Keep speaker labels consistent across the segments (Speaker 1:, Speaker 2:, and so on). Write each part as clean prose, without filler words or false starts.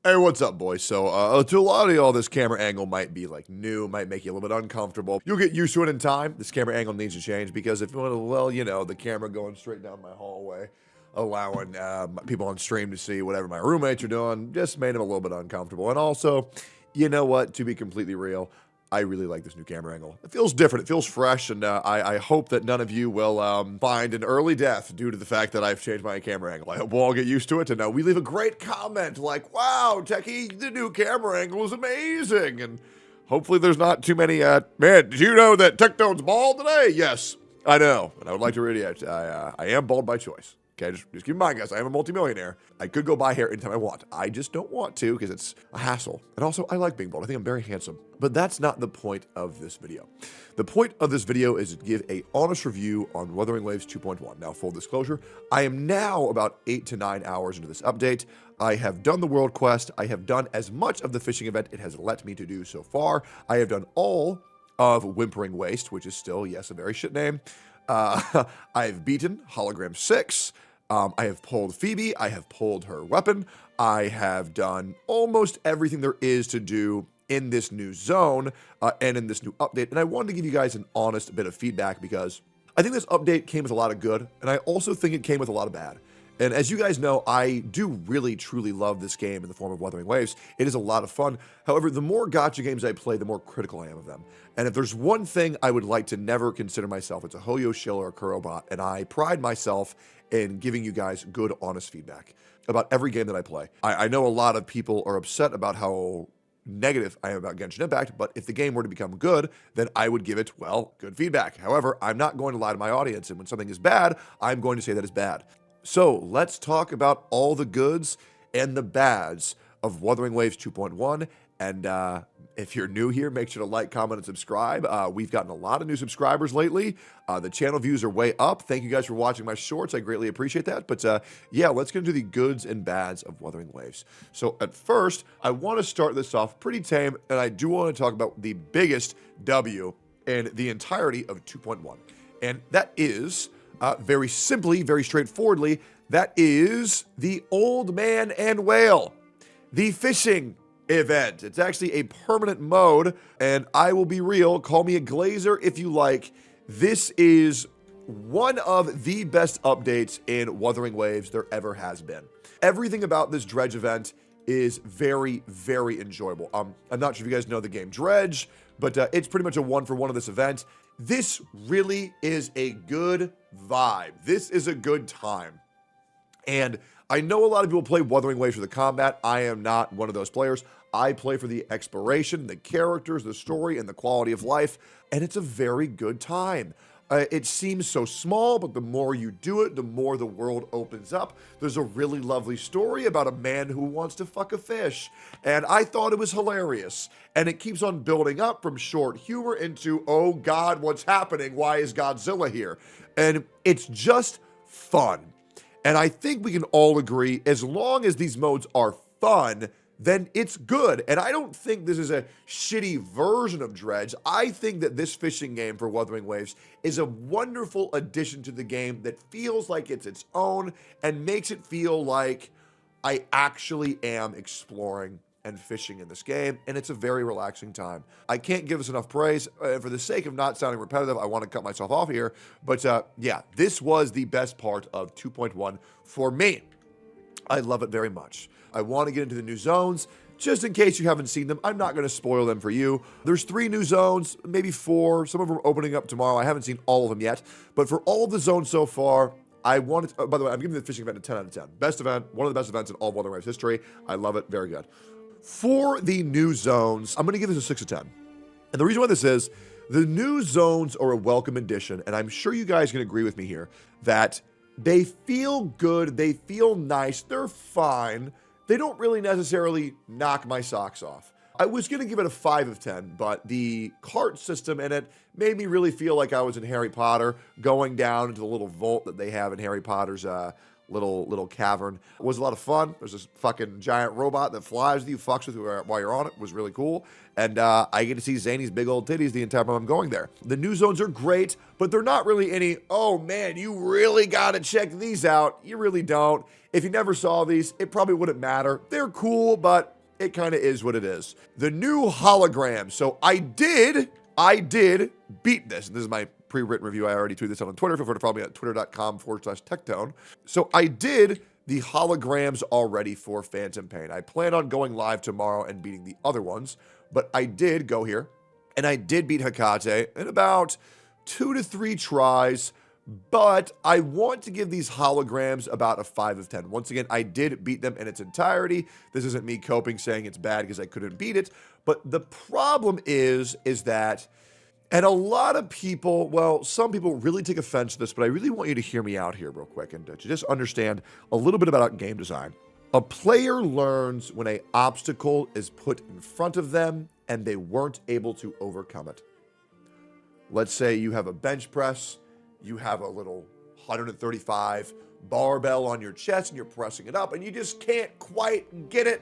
Speaker 1: Hey, what's up, boys? So, to a lot of y'all, this camera angle might be like new, might make you a little bit uncomfortable. You'll get used to it in time. This camera angle needs to change because if, well, the camera going straight down my hallway, allowing people on stream to see whatever my roommates are doing, just made them a little bit uncomfortable. And also, you know what? To be completely real, I really like this new camera angle. It feels different. It feels fresh, and I hope that none of you will find an early death due to the fact that I've changed my camera angle. I hope we'll all get used to it, and we leave a great comment like, wow, Techie, the new camera angle is amazing, and hopefully there's not too many, man, did you know that Tectone's bald today? Yes, I know, and I would like to reiterate, I am bald by choice. Okay, just keep in mind, guys, I am a multimillionaire. I could go buy hair anytime I want. I just don't want to because it's a hassle. And also, I like being bald. I think I'm very handsome. But that's not the point of this video. The point of this video is to give a honest review on Wuthering Waves 2.1. Now, full disclosure, I am now about 8 to 9 hours into this update. I have done the world quest. I have done as much of the fishing event it has let me to do so far. I have done all of Whimpering Waste, which is still, yes, a very shit name. I've beaten Hologram 6. I have pulled Phoebe, I have pulled her weapon, I have done almost everything there is to do in this new zone and in this new update, and I wanted to give you guys an honest bit of feedback because I think this update came with a lot of good, and I also think it came with a lot of bad. And as you guys know, I do really, truly love this game in the form of Wuthering Waves. It is a lot of fun. However, the more gacha games I play, the more critical I am of them. And if there's one thing I would like to never consider myself, it's a Hoyo shill or a Kurobot, and I pride myself in giving you guys good, honest feedback about every game that I play. I know a lot of people are upset about how negative I am about Genshin Impact, but if the game were to become good, then I would give it, well, good feedback. However, I'm not going to lie to my audience, and when something is bad, I'm going to say that it's bad. So let's talk about all the goods and the bads of Wuthering Waves 2.1. And if you're new here, make sure to like, comment, and subscribe. We've gotten a lot of new subscribers lately. The channel views are way up. Thank you guys for watching my shorts. I greatly appreciate that. But yeah, let's get into the goods and bads of Wuthering Waves. So at first, I want to start this off pretty tame, and I do want to talk about the biggest W in the entirety of 2.1. And that is... very simply, very straightforwardly, that is the Old Man and Whale, the fishing event. It's actually a permanent mode, and I will be real, call me a glazer if you like. This is one of the best updates in Wuthering Waves there ever has been. Everything about this Dredge event is very, very enjoyable. I'm not sure if you guys know the game Dredge, but it's pretty much a one-for-one of this event. This really is a good vibe. This is a good time. And I know a lot of people play Wuthering Waves for the combat. I am not one of those players. I play for the exploration, the characters, the story, and the quality of life. And it's a very good time. It seems so small, but the more you do it, the more the world opens up. There's a really lovely story about a man who wants to fuck a fish, and I thought it was hilarious. And it keeps on building up from short humor into, oh God, what's happening? Why is Godzilla here? And it's just fun. And I think we can all agree, as long as these modes are fun, then it's good. And I don't think this is a shitty version of Dredge. I think that this fishing game for Wuthering Waves is a wonderful addition to the game that feels like it's its own and makes it feel like I actually am exploring and fishing in this game, and it's a very relaxing time. I can't give us enough praise. For the sake of not sounding repetitive, I want to cut myself off here, but yeah, this was the best part of 2.1 for me. I love it very much. I want to get into the new zones. Just in case you haven't seen them, I'm not going to spoil them for you. There's 3 new zones, maybe 4. Some of them are opening up tomorrow. I haven't seen all of them yet. But for all of the zones so far, I wanted to, by the way, I'm giving the fishing event a 10 out of 10. Best event, one of the best events in all of Wuthering Waves history. I love it. Very good. For the new zones, I'm going to give this a 6 out of 10. And the reason why this is, the new zones are a welcome addition, and I'm sure you guys can agree with me here, that they feel good, they feel nice, they're fine. They don't really necessarily knock my socks off. I was going to give it a 5 of 10, but the cart system in it made me really feel like I was in Harry Potter, going down into the little vault that they have in Harry Potter's little cavern. It was a lot of fun. There's this fucking giant robot that flies with you, fucks with you while you're on it. It was really cool. And I get to see Zany's big old titties the entire time I'm going there. The new zones are great, but they're not really any, oh man, you really gotta check these out. You really don't. If you never saw these, it probably wouldn't matter. They're cool, but it kind of is what it is. The new hologram. So I did beat this. And this is my pre-written review. I already tweeted this out on Twitter. Feel free to follow me at twitter.com/Tectone. So I did the holograms already for Phantom Pain. I plan on going live tomorrow and beating the other ones, but I did go here and I did beat Hecate in about 2 to 3 tries, but I want to give these holograms about a 5 of 10. Once again, I did beat them in its entirety. This isn't me coping saying it's bad because I couldn't beat it, but the problem is that, and a lot of people, well, some people really take offense to this, but I really want you to hear me out here real quick and to just understand a little bit about game design. A player learns when an obstacle is put in front of them and they weren't able to overcome it. Let's say you have a bench press, you have a little 135 barbell on your chest and you're pressing it up and you just can't quite get it.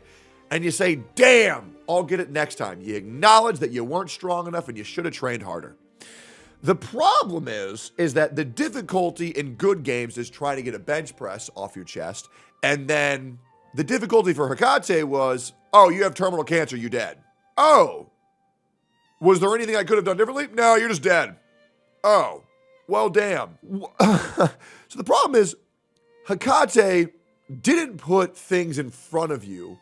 Speaker 1: And you say, damn, I'll get it next time. You acknowledge that you weren't strong enough and you should have trained harder. The problem is that the difficulty in good games is trying to get a bench press off your chest. And then the difficulty for Hecate was, oh, you have terminal cancer, you dead. Oh, was there anything I could have done differently? No, you're just dead. Oh, well, damn. So the problem is Hecate didn't put things in front of you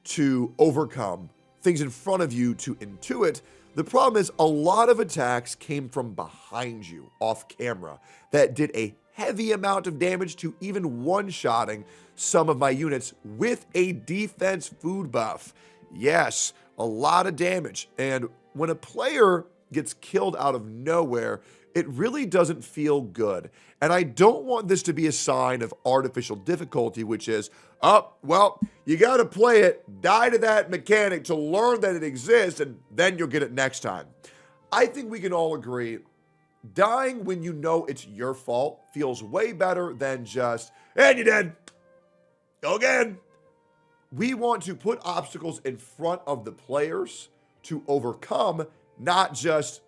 Speaker 1: to overcome, things in front of you to intuit. The problem is a lot of attacks came from behind you off camera that did a heavy amount of damage to even one-shotting some of my units with a defense food buff. Yes, a lot of damage. And when a player gets killed out of nowhere, it really doesn't feel good. And I don't want this to be a sign of artificial difficulty, which is, oh, well, you got to play it, die to that mechanic to learn that it exists, and then you'll get it next time. I think we can all agree, dying when you know it's your fault feels way better than just, and you're dead. Go again. We want to put obstacles in front of the players to overcome, not just,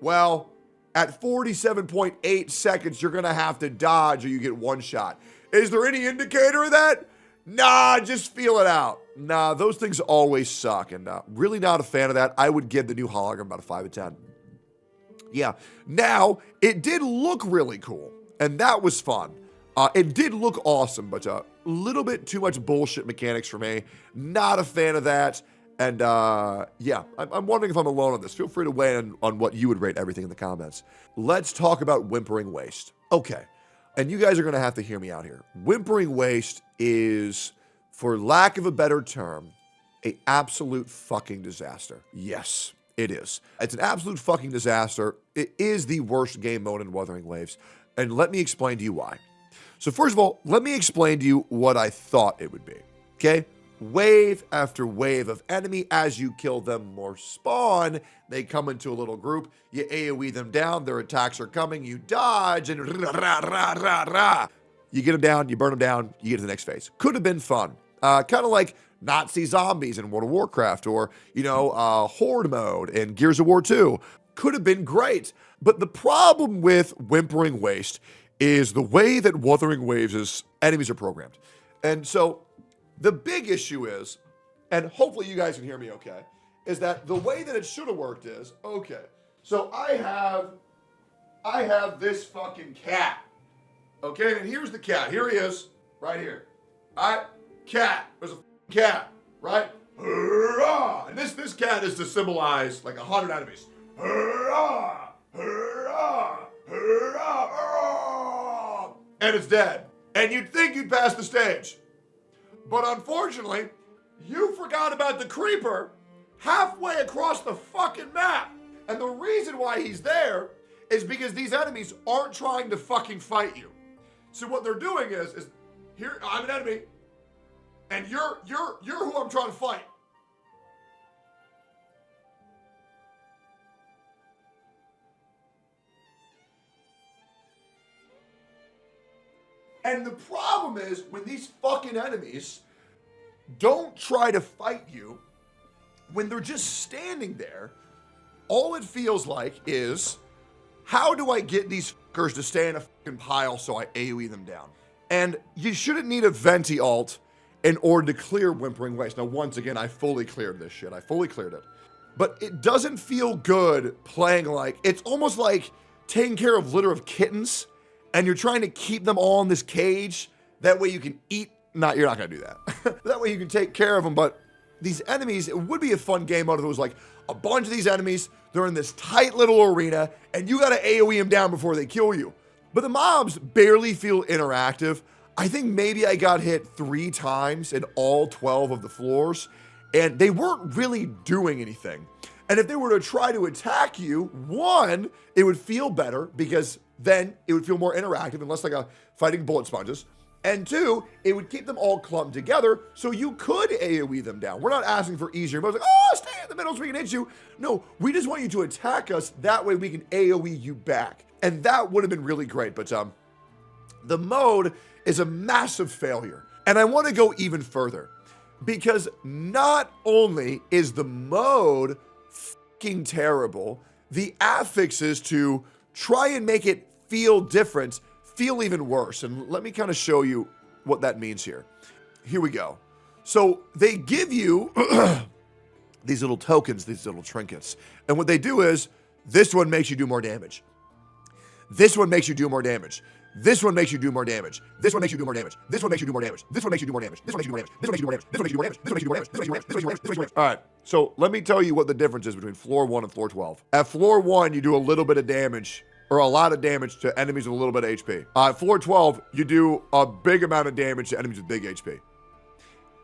Speaker 1: well, at 47.8 seconds, you're going to have to dodge or you get one shot. Is there any indicator of that? Nah, just feel it out. Nah, those things always suck, and really not a fan of that. I would give the new hologram about a 5 of 10. Yeah. Now, it did look really cool, and that was fun. It did look awesome, but a little bit too much bullshit mechanics for me. Not a fan of that. And yeah, I'm wondering if I'm alone on this. Feel free to weigh in on what you would rate everything in the comments. Let's talk about Whimpering Waste. Okay, and you guys are going to have to hear me out here. Whimpering Waste is, for lack of a better term, an absolute fucking disaster. Yes, it is. It's an absolute fucking disaster. It is the worst game mode in Wuthering Waves. And let me explain to you why. So first of all, let me explain to you what I thought it would be, okay? Wave after wave of enemy. As you kill them, more spawn. They come into a little group. You AoE them down. Their attacks are coming. You dodge and rah. You get them down. You burn them down. You get to the next phase. Could have been fun. Kind of like Nazi zombies in World of Warcraft, or, you know, Horde mode in Gears of War 2. Could have been great. But the problem with Whimpering Waste is the way that Wuthering Waves' enemies are programmed. And so the big issue is, and hopefully you guys can hear me okay, is that the way that it should have worked is, okay, so I have this fucking cat, okay, and here's the cat. Here he is, right here. All right, cat. There's a cat, right? Hurrah! And this cat is to symbolize like 100 enemies. Hurrah! Hurrah! Hurrah! Hurrah! And it's dead. And you'd think you'd pass the stage. But unfortunately, you forgot about the creeper halfway across the fucking map. And the reason why he's there is because these enemies aren't trying to fucking fight you. So what they're doing is here, I'm an enemy, and you're who I'm trying to fight. And the problem is, when these fucking enemies don't try to fight you, when they're just standing there, all it feels like is, how do I get these fuckers to stay in a fucking pile so I AoE them down? And you shouldn't need a Venti alt in order to clear Whimpering Waste. Now, once again, I fully cleared this shit. I fully cleared it. But it doesn't feel good playing like, it's almost like taking care of litter of kittens and you're trying to keep them all in this cage. That way you can eat, you're not gonna do that. That way you can take care of them. But these enemies, it would be a fun game mode if it was like a bunch of these enemies, they're in this tight little arena and you gotta AoE them down before they kill you. But the mobs barely feel interactive. I think maybe I got hit 3 times in all 12 of the floors and they weren't really doing anything. And if they were to try to attack you, 1, it would feel better because then it would feel more interactive and less like a fighting bullet sponges. And 2, it would keep them all clumped together so you could AoE them down. We're not asking for easier modes like, oh, stay in the middle so we can hit you. No, we just want you to attack us. That way we can AoE you back. And that would have been really great. But the mode is a massive failure. And I want to go even further because not only is the mode fucking terrible, the affixes to try and make it feel different feel even worse. And let me kind of show you what that means here. Here we go. So they give you these little tokens, these little trinkets. And what they do is, this one makes you do more damage. This one makes you do more damage. This one makes you do more damage. This one makes you do more damage. This one makes you do more damage. This one makes you do more damage. This one makes you do more damage. This one makes you do more damage. This one makes you do more damage. This one makes you do more damage. This one makes you do more damage. This one makes you do more damage. This one makes you do more damage. This one makes you do more damage. This one makes you do more damage. This one makes you do more damage. All right. So let me tell you what the difference is between floor 1 and floor 12. At floor 1, you do a little bit of damage or a lot of damage to enemies with a little bit of HP. At floor 12, you do a big amount of damage to enemies with big HP.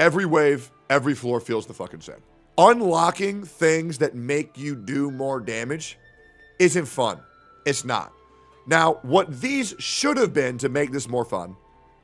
Speaker 1: Every wave, every floor feels the fucking same. Unlocking things that make you do more damage isn't fun. It's not. Now, what these should have been to make this more fun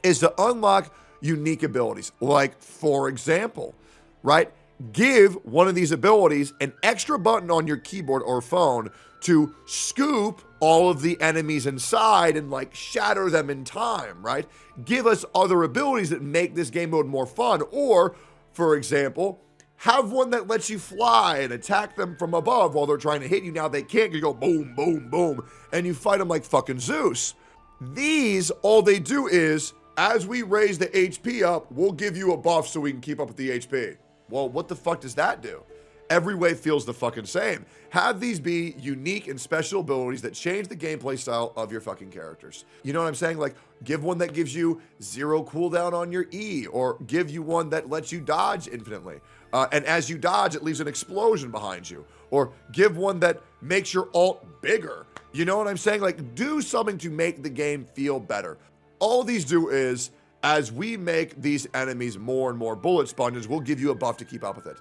Speaker 1: is to unlock unique abilities. Like, for example, right? Give one of these abilities an extra button on your keyboard or phone to scoop all of the enemies inside and like shatter them in time, right? Give us other abilities that make this game mode more fun. Or, for example, have one that lets you fly and attack them from above while they're trying to hit you. Now they can't, you go boom, boom, boom, and you fight them like fucking Zeus. These, all they do is, as we raise the HP up, we'll give you a buff so we can keep up with the HP. Well, what the fuck does that do? Every wave feels the fucking same. Have these be unique and special abilities that change the gameplay style of your fucking characters. You know what I'm saying? Like, give one that gives you 0 cooldown on your E, or give you one that lets you dodge infinitely. And as you dodge, it leaves an explosion behind you. Or give one that makes your ult bigger. You know what I'm saying? Like, do something to make the game feel better. All these do is, as we make these enemies more and more bullet sponges, we'll give you a buff to keep up with it.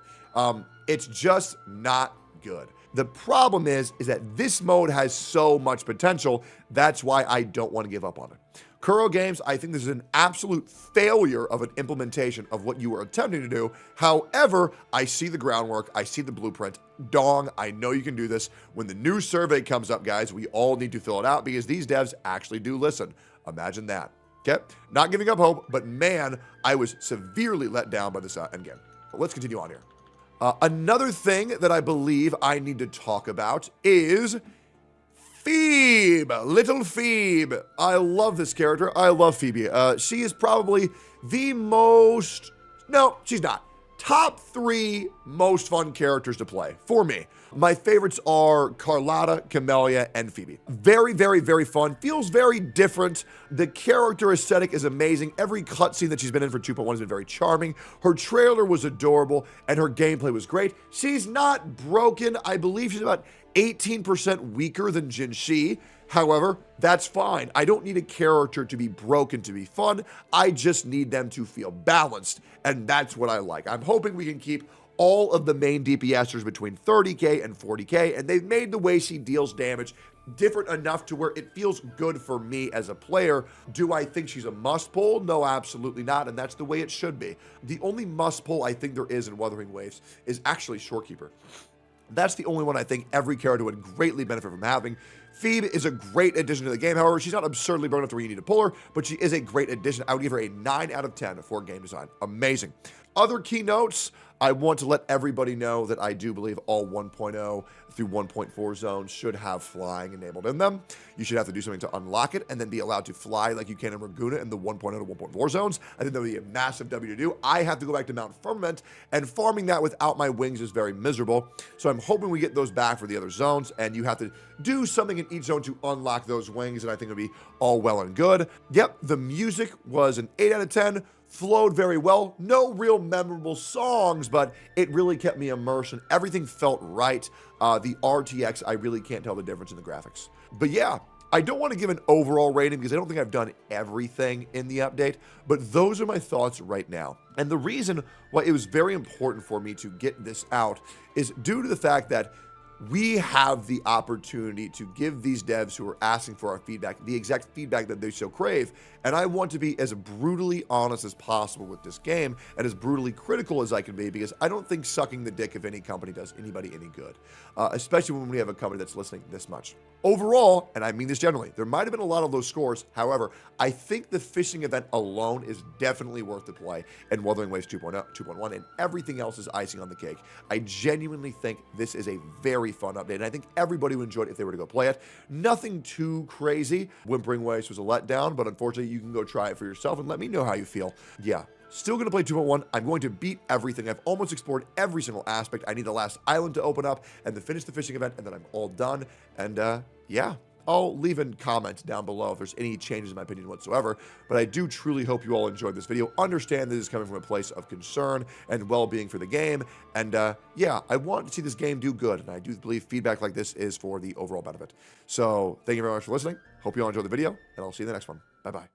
Speaker 1: It's just not good. The problem is that this mode has so much potential. That's why I don't want to give up on it. Kuro Games, I think this is an absolute failure of an implementation of what you were attempting to do. However, I see the groundwork. I see the blueprint. Dong, I know you can do this. When the new survey comes up, guys, we all need to fill it out because these devs actually do listen. Imagine that. Okay? Not giving up hope, but man, I was severely let down by this endgame. But let's continue on here. Another thing that I believe I need to talk about is Phoebe, little Phoebe. I love this character. I love Phoebe. She is probably the most, no, she's not. Top 3 most fun characters to play for me. My favorites are Carlotta, Camellia, and Phoebe. Very, very, very fun. Feels very different. The character aesthetic is amazing. Every cutscene that she's been in for 2.1 has been very charming. Her trailer was adorable, and her gameplay was great. She's not broken. I believe she's about 18% weaker than Jinshi. However, that's fine. I don't need a character to be broken to be fun. I just need them to feel balanced, and that's what I like. I'm hoping we can keep all of the main DPSers between 30k and 40k, and they've made the way she deals damage different enough to where it feels good for me as a player. Do I think she's a must pull? No, absolutely not, and that's the way it should be. The only must pull I think there is in Wuthering Waste is actually Shorekeeper. That's the only one I think every character would greatly benefit from having. Phoebe is a great addition to the game. However, she's not absurdly broken enough to where you need to pull her, but she is a great addition. I would give her a 9 out of 10 for game design. Amazing. Other keynotes, I want to let everybody know that I do believe all 1.0 through 1.4 zones should have flying enabled in them. You should have to do something to unlock it and then be allowed to fly like you can in Laguna in the 1.0 to 1.4 zones. I think that would be a massive W to do. I have to go back to Mount Firmament, and farming that without my wings is very miserable. So I'm hoping we get those back for the other zones, and you have to do something in each zone to unlock those wings, and I think it would be all well and good. Yep, the music was an 8 out of 10. Flowed very well. No real memorable songs, but it really kept me immersed and everything felt right. The RTX, I really can't tell the difference in the graphics. But yeah, I don't want to give an overall rating because I don't think I've done everything in the update, but those are my thoughts right now. And the reason why it was very important for me to get this out is due to the fact that we have the opportunity to give these devs who are asking for our feedback the exact feedback that they so crave, and I want to be as brutally honest as possible with this game and as brutally critical as I can be, because I don't think sucking the dick of any company does anybody any good, especially when we have a company that's listening this much. Overall, and I mean this generally, there might have been a lot of low scores. However, I think the fishing event alone is definitely worth the play, and Wuthering Waste 2.0, 2.1, and everything else is icing on the cake. I genuinely think this is a very fun update, and I think everybody would enjoy it if they were to go play it. Nothing too crazy. Whimpering Waste was a letdown, but unfortunately, you can go try it for yourself and let me know how you feel. Yeah. Still going to play 2.1. I'm going to beat everything. I've almost explored every single aspect. I need the last island to open up and to finish the fishing event, and then I'm all done. And yeah, I'll leave in comments down below if there's any changes in my opinion whatsoever. But I do truly hope you all enjoyed this video. Understand this is coming from a place of concern and well-being for the game. And yeah, I want to see this game do good. And I do believe feedback like this is for the overall benefit. So thank you very much for listening. Hope you all enjoyed the video, and I'll see you in the next one. Bye-bye.